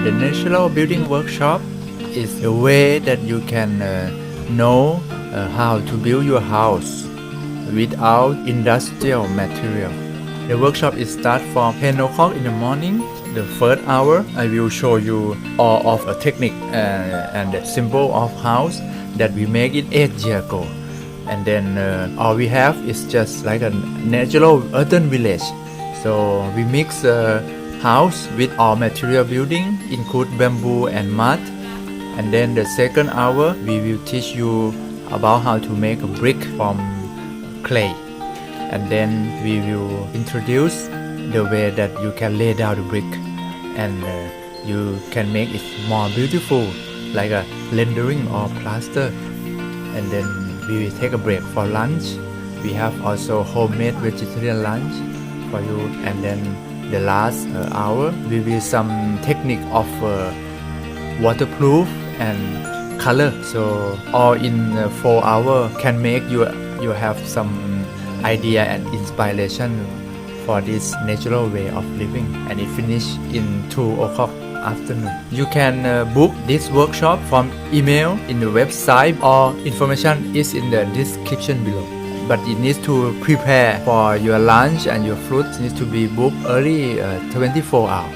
The natural building workshop is a way that you can know how to build your house without industrial material. The workshop is start from 10 o'clock in the morning. The first hour I will show you all of a technique and the symbol of house that we make it 8 years ago. And then all we have is just like a natural earthen village. So we mix house with all material building, include bamboo and mud. And then the second hour we will teach you about how to make a brick from clay. And then we will introduce the way that you can lay down the brick and you can make it more beautiful, like a rendering or plaster. And then we will take a break for lunch. We have also homemade vegetarian lunch for you. And then the last hour we will some technique of waterproof and color. So all in 4 hours can make you have some idea and inspiration for this natural way of living, and it finish in 2 o'clock afternoon. You can book this workshop from email in the website, or information is in the description below. But it needs to prepare for your lunch and your fruits needs to be booked early 24 hours.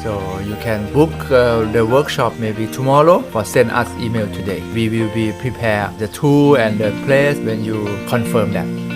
So you can book the workshop maybe tomorrow or send us email today. We will be prepare the tool and the place when you confirm that.